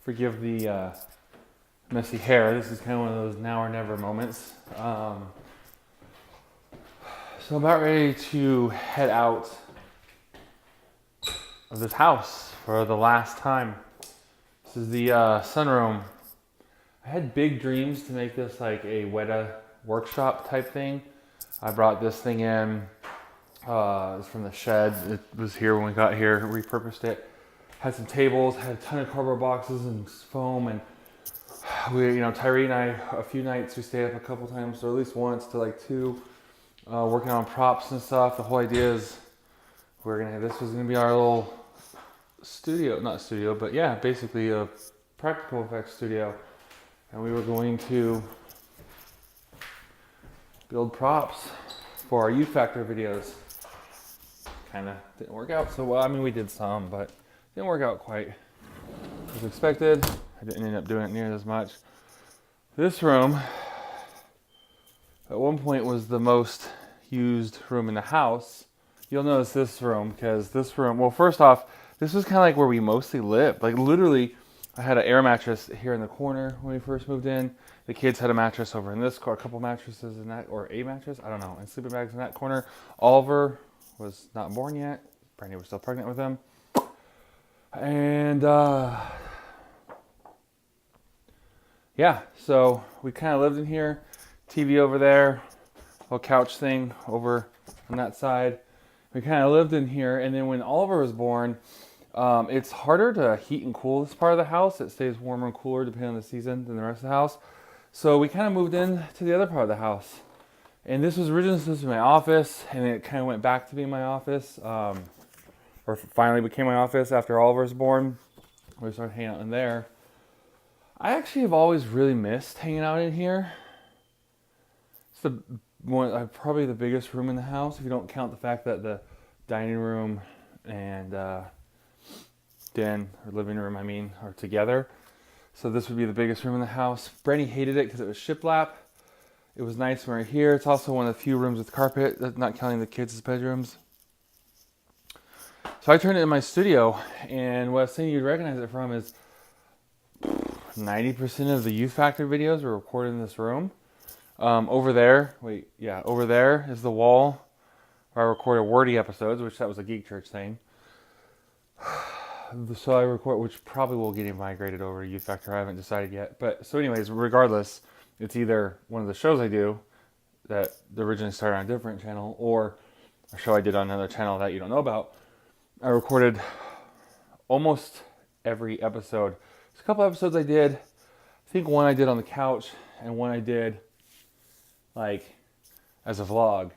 Forgive the messy hair. This is kind of one of those now or never moments. So I'm about ready to head out of this house for the last time. This is the sunroom. I had big dreams to make this like a Weta workshop type thing. I brought this thing in. It was from the shed. It was here when we got here. Repurposed it. Had some tables. Had a ton of cardboard boxes and foam. And we, Tyree and I, a few nights we stayed up a couple times, or at least once to like two, working on props and stuff. The whole idea is this was gonna be our little studio, not studio, but yeah, basically a practical effects studio. And we were going to build props for our U Factor videos. Kind of didn't work out so well. I mean, we did some, but didn't work out quite as expected. I didn't end up doing it near as much. This room, at one point, was the most used room in the house. You'll notice this room, because this room, well, first off, this was kind of like where we mostly lived. Like literally, I had an air mattress here in the corner when we first moved in. The kids had a mattress over in this corner, a couple mattresses in that, or a mattress, I don't know, and sleeping bags in that corner. Oliver was not born yet. Brandy was still pregnant with him. And yeah, so we kind of lived in here. TV over there, little couch thing over on that side. We kind of lived in here, and then when Oliver was born, it's harder to heat and cool this part of the house. It stays warmer and cooler depending on the season than the rest of the house. So we kind of moved in to the other part of the house. And this was originally supposed to be my office, and it kind of went back to being my office. Or finally became my office after Oliver was born. We started hanging out in there. I actually have always really missed hanging out in here. It's probably the biggest room in the house, if you don't count the fact that the dining room and den, or living room, are together. So this would be the biggest room in the house. Brandy hated it because it was shiplap. It was nice when we were here. It's also one of the few rooms with carpet, not counting the kids' bedrooms. So I turned it into my studio, and what I was saying you'd recognize it from is 90% of the Youth Factor videos were recorded in this room. Over there is the wall where I recorded wordy episodes, which that was a Geek Church thing. So I record, which probably will get migrated over to Youth Factor. I haven't decided yet. But so anyways, regardless, it's either one of the shows I do that originally started on a different channel, or a show I did on another channel that you don't know about. I recorded almost every episode. There's a couple episodes I did. I think one I did on the couch, and one I did like as a vlog.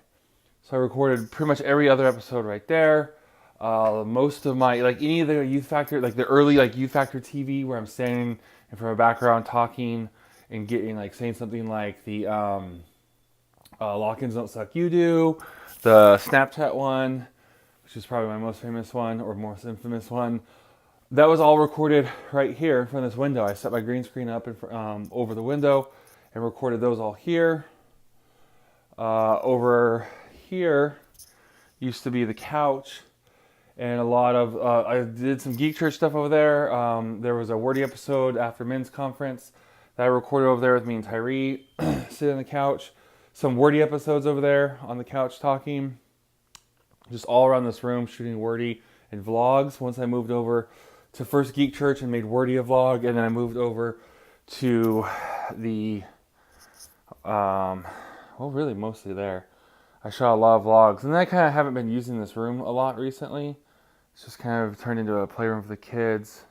So I recorded pretty much every other episode right there. Most of my, like any of the Youth Factor, like the early like Youth Factor TV where I'm standing in front of a background talking and getting like saying something like the lock-ins don't suck, you do. The Snapchat one, which is probably my most famous one or most infamous one. That was all recorded right here in front of this window. I set my green screen up over the window and recorded those all here. Over here used to be the couch, and a lot of I did some Geek Church stuff over there. There was a wordy episode after men's conference that I recorded over there with me and Tyree sitting on the couch. Some wordy episodes over there on the couch talking. Just all around this room shooting wordy and vlogs. Once I moved over to First Geek Church and made wordy a vlog, and then I moved over to the really mostly there. I shot a lot of vlogs, and I kind of haven't been using this room a lot recently. It's just kind of turned into a playroom for the kids.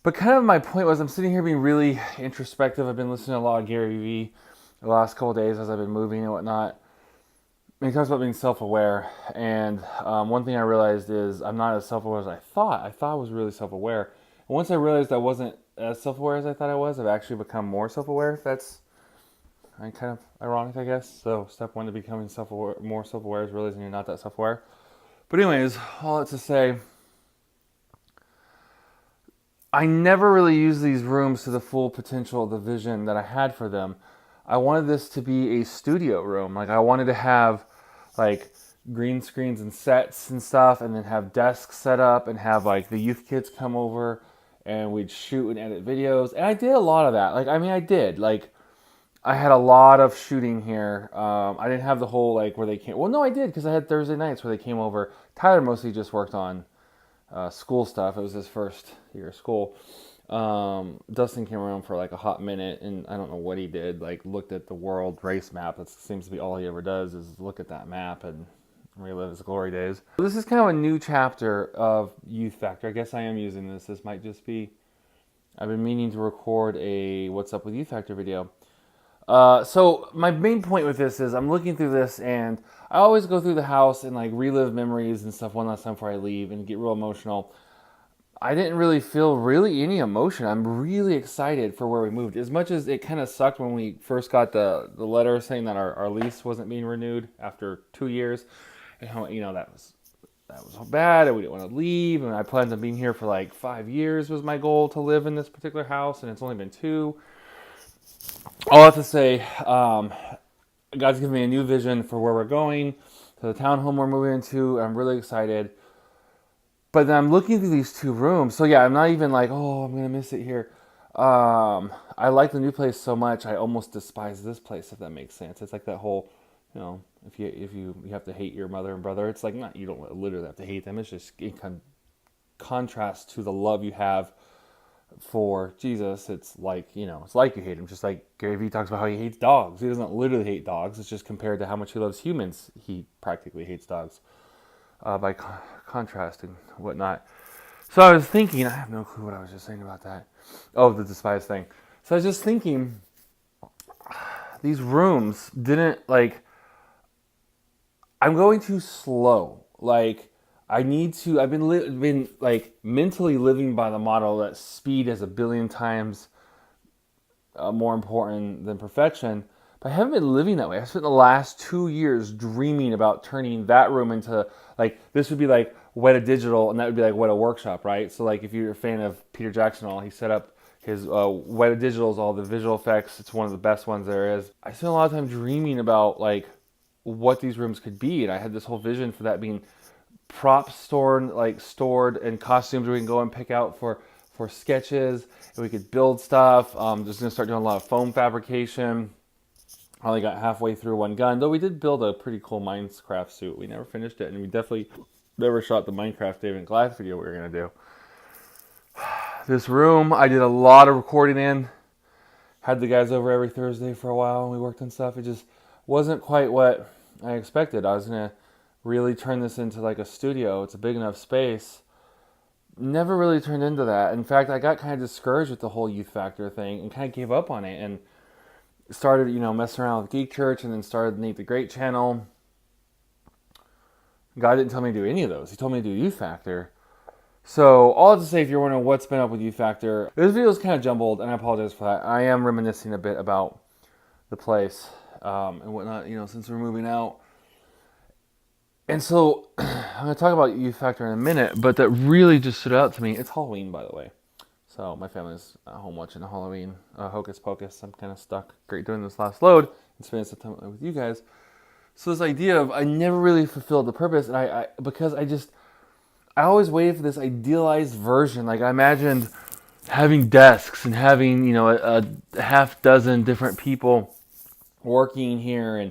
But kind of my point was, I'm sitting here being really introspective. I've been listening to a lot of Gary Vee the last couple of days as I've been moving and whatnot. And he talks about being self-aware, and one thing I realized is I'm not as self-aware as I thought. I thought I was really self-aware. And once I realized I wasn't as self-aware as I thought I was, I've actually become more self-aware. That's kind of ironic, I guess. So step one to becoming self-aware, more self-aware, is realizing you're not that self-aware. But anyways, all that to say, I never really used these rooms to the full potential of the vision that I had for them. I wanted this to be a studio room. Like I wanted to have like green screens and sets and stuff, and then have desks set up and have like the youth kids come over and we'd shoot and edit videos. And I did a lot of that. Like, I mean, I did. Like, I had a lot of shooting here. I didn't have the whole, like, where they came. Well, no, I did, because I had Thursday nights where they came over. Tyler mostly just worked on school stuff. It was his first year of school. Dustin came around for like a hot minute, and I don't know what he did. Like, looked at the world race map. That seems to be all he ever does, is look at that map and relive his glory days. This is kind of a new chapter of Youth Factor. I guess I am using this. This might just be, I've been meaning to record a What's Up with Youth Factor video. So my main point with this is I'm looking through this, and I always go through the house and like relive memories and stuff one last time before I leave and get real emotional. I didn't really feel any emotion. I'm really excited for where we moved. As much as it kind of sucked when we first got the letter saying that our lease wasn't being renewed after 2 years, and how, you know, that was bad, and we didn't want to leave, and I planned on being here for like 5 years was my goal to live in this particular house, and it's only been 2. All I have to say, God's given me a new vision for where we're going, to the townhome we're moving into. I'm really excited. But then I'm looking through these 2 rooms. So yeah, I'm not even like, oh, I'm going to miss it here. I like the new place so much, I almost despise this place, if that makes sense. It's like that whole, you know, if you have to hate your mother and brother, it's like, not, you don't literally have to hate them. It's just in contrast to the love you have for Jesus. It's like, you know, it's like you hate him. Just like Gary Vee talks about how he hates dogs. He doesn't literally hate dogs. It's just compared to how much he loves humans, he practically hates dogs, by contrast and whatnot. So I was thinking, I have no clue what I was just saying about that. Oh, the despise thing. So I was just thinking, these rooms didn't, like, I'm going too slow. Like, I've been like mentally living by the model that speed is 1 billion times more important than perfection. But I haven't been living that way. I spent the last 2 years dreaming about turning that room into, like, this would be like Weta Digital, and that would be like Weta Workshop, right? So like, if you're a fan of Peter Jackson, he set up his Weta Digitals, all the visual effects. It's one of the best ones there is. I spent a lot of time dreaming about like what these rooms could be, and I had this whole vision for that being props stored and costumes we can go and pick out for sketches, and we could build stuff. Just gonna start doing a lot of foam fabrication. I only got halfway through one gun, though we did build a pretty cool Minecraft suit. We never finished it, and we definitely never shot the Minecraft David and Goliath video we were gonna do. This room I did a lot of recording in. Had the guys over every Thursday for a while, and we worked on stuff. It just wasn't quite what I expected. I was gonna really turn this into like a studio. It's a big enough space. Never really turned into that. In fact, I got kind of discouraged with the whole Youth Factor thing and kind of gave up on it, and started, you know, messing around with Geek Church, and then started Nate the Great channel. God didn't tell me to do any of those. He told me to do Youth Factor. So all I have to say, if you're wondering what's been up with Youth Factor, this video is kind of jumbled, and I apologize for that. I am reminiscing a bit about the place and whatnot, you know, since we're moving out. And so I'm going to talk about Youth Factor in a minute, but that really just stood out to me. It's Halloween, by the way. So my family's at home watching Halloween Hocus Pocus. I'm kind of stuck. Great doing this last load and spending some time with you guys. So this idea of I never really fulfilled the purpose, and because I always waited for this idealized version. Like, I imagined having desks and having, you know, a half dozen different people working here, and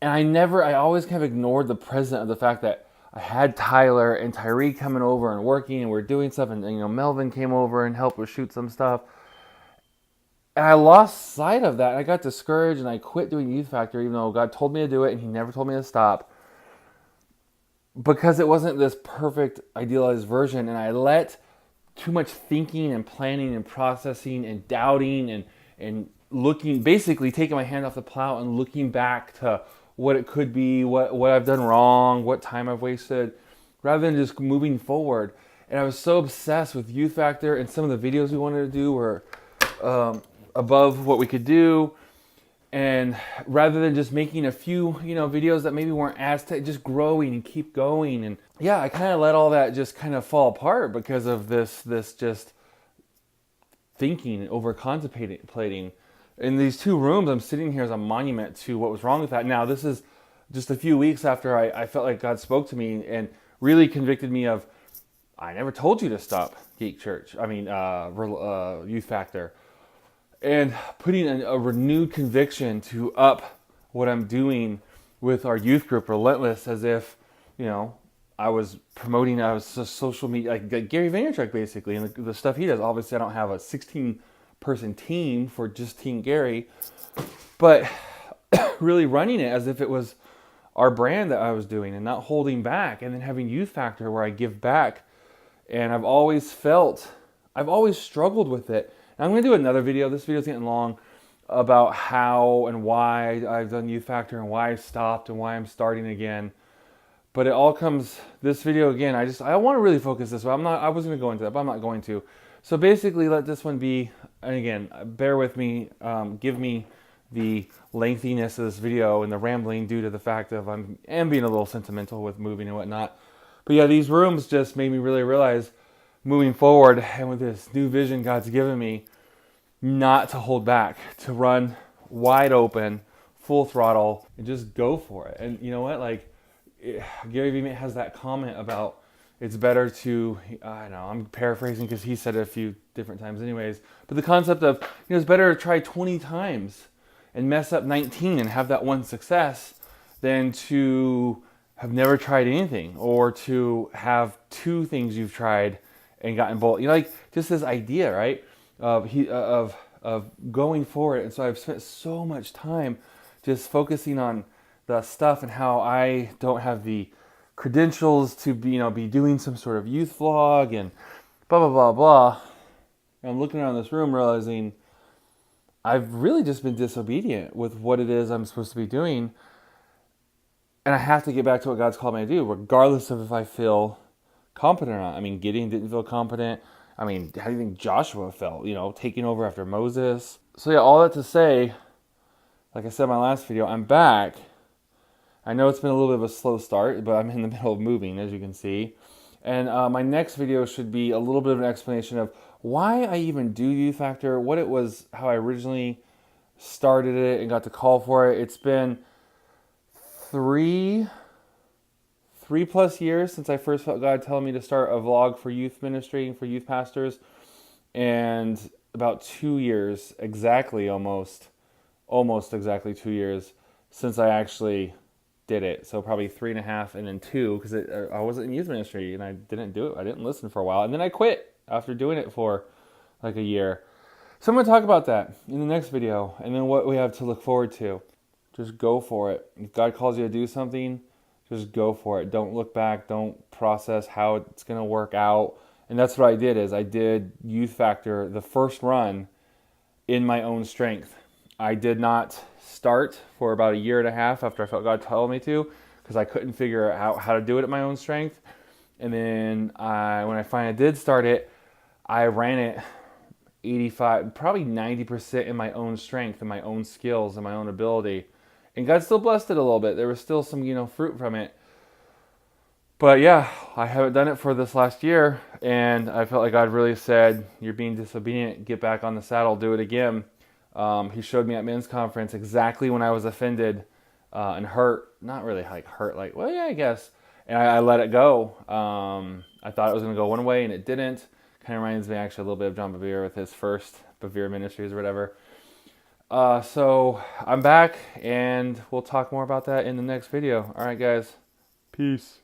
I always kind of ignored the present of the fact that I had Tyler and Tyree coming over and working, and we're doing stuff, and you know, Melvin came over and helped us shoot some stuff. And I lost sight of that, and I got discouraged, and I quit doing Youth Factor, even though God told me to do it, and He never told me to stop, because it wasn't this perfect, idealized version, and I let too much thinking and planning and processing and doubting and looking, basically taking my hand off the plow and looking back to what it could be, what I've done wrong, what time I've wasted, rather than just moving forward. And I was so obsessed with Youth Factor, and some of the videos we wanted to do were above what we could do. And rather than just making a few, you know, videos that maybe weren't as just growing and keep going. And yeah, I kind of let all that just kind of fall apart because of this just thinking and over contemplating. In these 2 rooms, I'm sitting here as a monument to what was wrong with that. Now, this is just a few weeks after I felt like God spoke to me and really convicted me of, I never told you to stop Geek Church. Youth Factor. And putting a renewed conviction to up what I'm doing with our youth group, Relentless, as if, I was promoting, I was social media, like Gary Vaynerchuk basically, and the stuff he does. Obviously, I don't have a 16-person team for just Team Gary, but really running it as if it was our brand that I was doing and not holding back, and then having Youth Factor where I give back. And I've always struggled with it. And I'm going to do another video. This video's getting long, about how and why I've done Youth Factor and why I stopped and why I'm starting again. But it all comes, this video again, I want to really focus this way. I was going to go into that, but I'm not going to. So basically let this one be, and again, bear with me, give me the lengthiness of this video and the rambling due to the fact of I am being a little sentimental with moving and whatnot. But yeah, these rooms just made me really realize moving forward and with this new vision God's given me, not to hold back, to run wide open, full throttle, and just go for it. And you know what? Gary Vee has that comment about it's better to, I know, I'm paraphrasing because he said it a few different times anyways, but the concept of, it's better to try 20 times and mess up 19 and have that one success than to have never tried anything, or to have 2 things you've tried and gotten both. Just this idea, right? Of going for it. And so I've spent so much time just focusing on the stuff and how I don't have the credentials to be doing some sort of youth vlog and blah, blah, blah, blah. And I'm looking around this room realizing I've really just been disobedient with what it is I'm supposed to be doing. And I have to get back to what God's called me to do, regardless of if I feel competent or not. Gideon didn't feel competent. How do you think Joshua felt, taking over after Moses? So yeah, all that to say, like I said in my last video, I'm back. I know it's been a little bit of a slow start, but I'm in the middle of moving, as you can see. And my next video should be a little bit of an explanation of why I even do Youth Factor, what it was, how I originally started it and got the call for it. It's been 3+ years since I first felt God telling me to start a vlog for youth ministry and for youth pastors. And about 2 years, almost exactly 2 years since I actually did it. So probably 3.5 and then 2, because I wasn't in youth ministry and I didn't do it. I didn't listen for a while. And then I quit after doing it for like a year. So I'm going to talk about that in the next video, and then what we have to look forward to. Just go for it. If God calls you to do something, just go for it. Don't look back. Don't process how it's going to work out. And that's what I did Youth Factor, the first run, in my own strength. I did not start for about 1.5 years after I felt God told me to, because I couldn't figure out how to do it at my own strength. And then when I finally did start it, I ran it 85, probably 90% in my own strength and my own skills and my own ability. And God still blessed it a little bit. There was still some, fruit from it. But yeah, I haven't done it for this last year, and I felt like God really said, you're being disobedient, get back on the saddle, do it again. He showed me at men's conference exactly when I was offended and hurt. Not really hurt, well, yeah, I guess. And I let it go. I thought it was going to go one way, and it didn't. Kind of reminds me actually a little bit of John Bevere with his first Bevere Ministries or whatever. So I'm back, and we'll talk more about that in the next video. All right, guys. Peace.